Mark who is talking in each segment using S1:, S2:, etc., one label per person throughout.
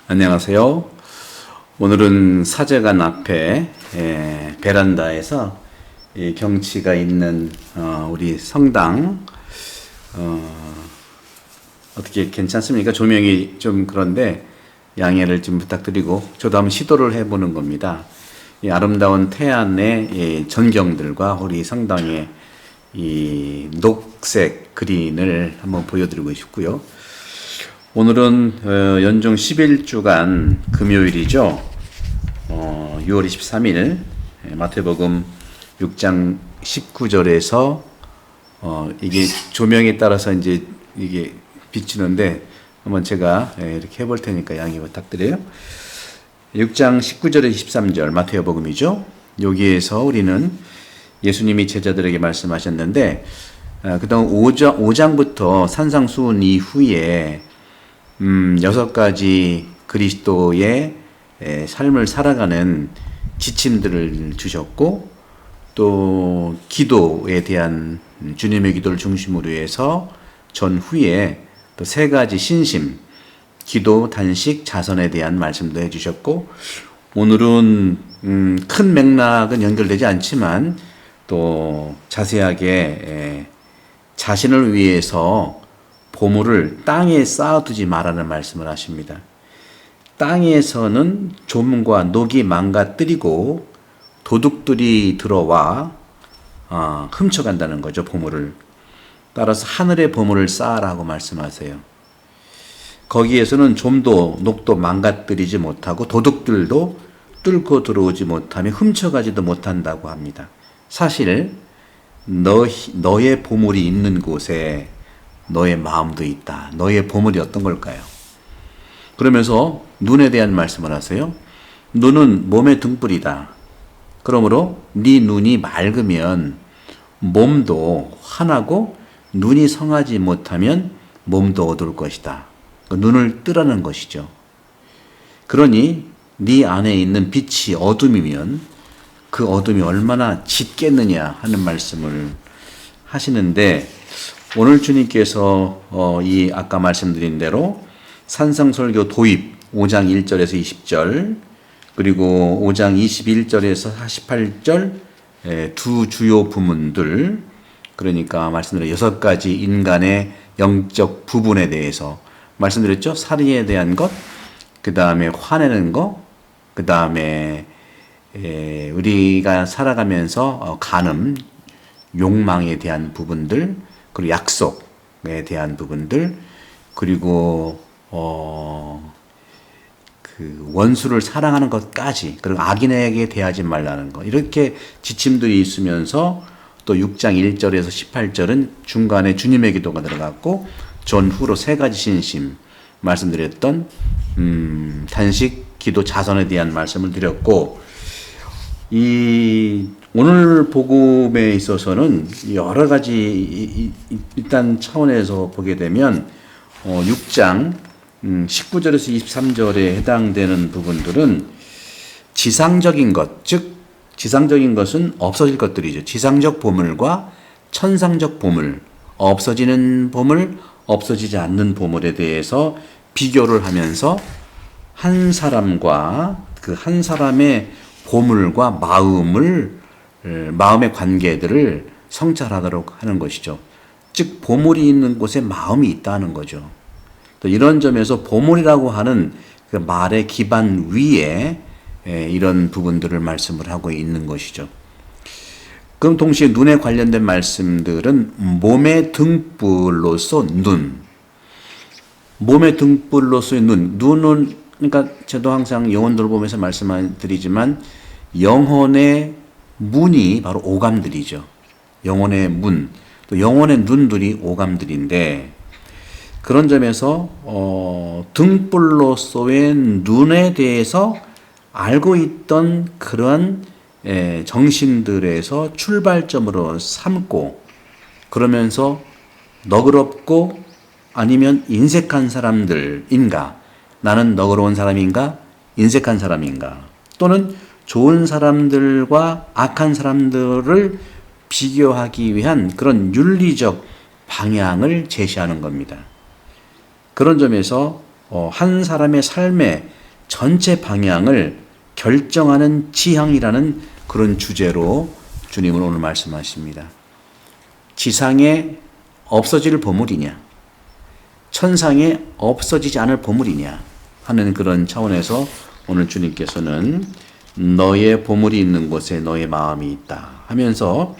S1: 안녕하세요. 오늘은 사제관 앞에 베란다에서 이 경치가 있는 우리 성당 어떻게 괜찮습니까? 조명이 좀 그런데 양해를 좀 부탁드리고 저도 한번 시도를 해보는 겁니다. 이 아름다운 태안의 이 전경들과 우리 성당의 이 녹색 그린을 한번 보여드리고 싶고요. 오늘은 연중 11주간 금요일이죠. 6월 23일 마태복음 6장 19절에서 이게 조명에 따라서 이제 이게 비치는데 한번 제가 이렇게 해볼 테니까 양해 부탁드려요. 6장 19절에 23절 마태복음이죠. 여기에서 우리는 예수님이 제자들에게 말씀하셨는데 그동안 5장부터 산상수훈 이후에 6가지 그리스도의 삶을 살아가는 지침들을 주셨고, 또 기도에 대한 주님의 기도를 중심으로 해서 전후에 또 3가지 신심, 기도, 단식, 자선에 대한 말씀도 해주셨고, 오늘은 큰 맥락은 연결되지 않지만 또 자세하게 자신을 위해서 보물을 땅에 쌓아두지 말라는 말씀을 하십니다. 땅에서는 좀과 녹이 망가뜨리고 도둑들이 들어와 훔쳐간다는 거죠, 보물을. 따라서 하늘의 보물을 쌓아라고 말씀하세요. 거기에서는 좀도 녹도 망가뜨리지 못하고 도둑들도 뚫고 들어오지 못하며 훔쳐가지도 못한다고 합니다. 사실 너의 보물이 있는 곳에 너의 마음도 있다. 너의 보물이 어떤 걸까요? 그러면서 눈에 대한 말씀을 하세요. 눈은 몸의 등불이다. 그러므로 네 눈이 맑으면 몸도 환하고 눈이 성하지 못하면 몸도 어두울 것이다. 눈을 뜨라는 것이죠. 그러니 네 안에 있는 빛이 어둠이면 그 어둠이 얼마나 짙겠느냐 하는 말씀을 하시는데, 오늘 주님께서 이 아까 말씀드린 대로 산상설교 도입 5장 1절에서 20절, 그리고 5장 21절에서 48절 두 주요 부문들, 그러니까 말씀드린 6가지 인간의 영적 부분에 대해서 말씀드렸죠. 살인에 대한 것, 그 다음에 화내는 것, 그 다음에 우리가 살아가면서 간음, 욕망에 대한 부분들, 그리고 약속에 대한 부분들, 그리고 그 원수를 사랑하는 것까지, 그리고 악인에게 대하지 말라는 것, 이렇게 지침들이 있으면서 또 6장 1절에서 18절은 중간에 주님의 기도가 들어갔고, 전후로 3가지 신심 말씀드렸던 단식, 기도, 자선에 대한 말씀을 드렸고, 이 오늘 복음에 있어서는 여러 가지 일단 차원에서 보게 되면 6장 19절에서 23절에 해당되는 부분들은 지상적인 것, 즉 지상적인 것은 없어질 것들이죠. 지상적 보물과 천상적 보물, 없어지는 보물, 없어지지 않는 보물에 대해서 비교를 하면서 한 사람과 그 한 사람의 보물과 마음의 관계들을 성찰하도록 하는 것이죠. 즉 보물이 있는 곳에 마음이 있다는 거죠. 또 이런 점에서 보물이라고 하는 그 말의 기반 위에 이런 부분들을 말씀을 하고 있는 것이죠. 그럼 동시에 눈에 관련된 말씀들은 몸의 등불로서 눈, 몸의 등불로서의 눈은 그러니까 저도 항상 영혼들 보면서 말씀드리지만 영혼의 문이 바로 오감들이죠. 영혼의 문, 또 영혼의 눈들이 오감들인데, 그런 점에서 등불로서의 눈에 대해서 알고 있던 그런 정신들에서 출발점으로 삼고, 그러면서 너그럽고 아니면 인색한 사람들인가, 나는 너그러운 사람인가 인색한 사람인가, 또는 좋은 사람들과 악한 사람들을 비교하기 위한 그런 윤리적 방향을 제시하는 겁니다. 그런 점에서 한 사람의 삶의 전체 방향을 결정하는 지향이라는 그런 주제로 주님은 오늘 말씀하십니다. 지상에 없어질 보물이냐, 천상에 없어지지 않을 보물이냐 하는 그런 차원에서 오늘 주님께서는 너의 보물이 있는 곳에 너의 마음이 있다 하면서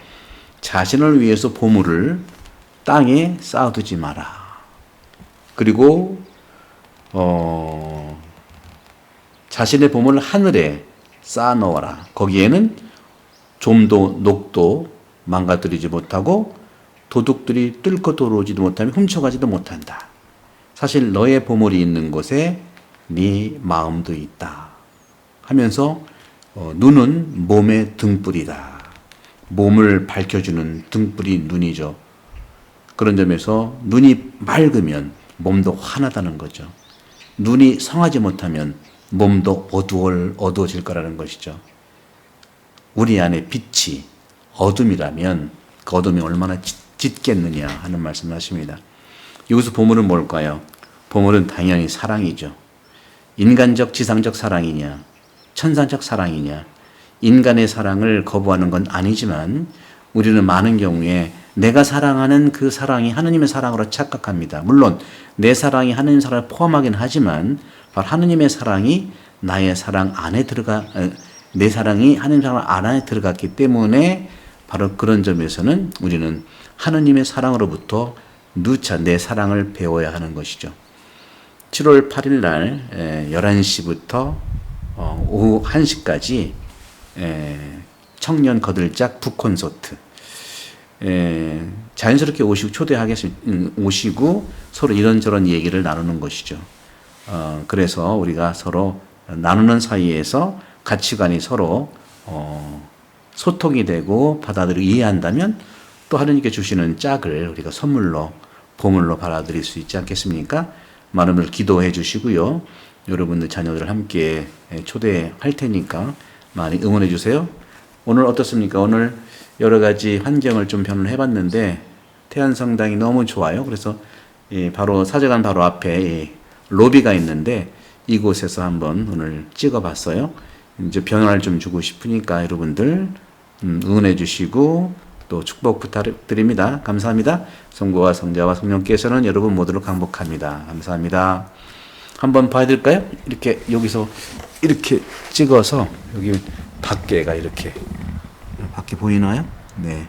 S1: 자신을 위해서 보물을 땅에 쌓아두지 마라. 그리고 자신의 보물을 하늘에 쌓아 넣어라. 거기에는 좀도 녹도 망가뜨리지 못하고 도둑들이 뚫고 들어오지도 못하며 훔쳐가지도 못한다. 사실 너의 보물이 있는 곳에 네 마음도 있다 하면서 눈은 몸의 등불이다. 몸을 밝혀주는 등불이 눈이죠. 그런 점에서 눈이 맑으면 몸도 환하다는 거죠. 눈이 성하지 못하면 몸도 어두워질 거라는 것이죠. 우리 안에 빛이 어둠이라면 그 어둠이 얼마나 짙겠느냐 하는 말씀을 하십니다. 여기서 보물은 뭘까요? 보물은 당연히 사랑이죠. 인간적 지상적 사랑이냐, 천상적 사랑이냐. 인간의 사랑을 거부하는 건 아니지만 우리는 많은 경우에 내가 사랑하는 그 사랑이 하느님의 사랑으로 착각합니다. 물론 내 사랑이 하느님 사랑을 포함하긴 하지만 바로 하느님의 사랑이 나의 사랑 안에 내 사랑이 하느님 사랑 안에 들어갔기 때문에 바로 그런 점에서는 우리는 하느님의 사랑으로부터 누차 내 사랑을 배워야 하는 것이죠. 7월 8일 날 11시부터 오후 1시까지 청년 거들짝 북콘서트 자연스럽게 오시고 서로 이런저런 얘기를 나누는 것이죠. 그래서 우리가 서로 나누는 사이에서 가치관이 서로 소통이 되고 받아들이고 이해한다면 또 하느님께 주시는 짝을 우리가 선물로 보물로 받아들일 수 있지 않겠습니까? 많은 분들 기도해 주시고요. 여러분들 자녀들을 함께 초대할 테니까 많이 응원해 주세요. 오늘 어떻습니까? 오늘 여러 가지 환경을 좀 변을 해봤는데 태안성당이 너무 좋아요. 그래서 바로 사제관 바로 앞에 로비가 있는데 이곳에서 한번 오늘 찍어봤어요. 이제 변화를 좀 주고 싶으니까 여러분들 응원해 주시고 또 축복 부탁드립니다. 감사합니다. 성부와 성자와 성령께서는 여러분 모두를 강복합니다. 감사합니다. 한번 봐드릴까요? 이렇게 여기서 이렇게 찍어서 여기 밖에가 이렇게 밖에 보이나요? 네,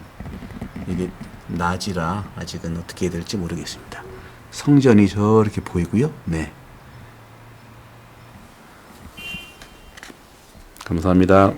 S1: 이게 낮이라 아직은 어떻게 해야 될지 모르겠습니다. 성전이 저렇게 보이고요. 네, 감사합니다.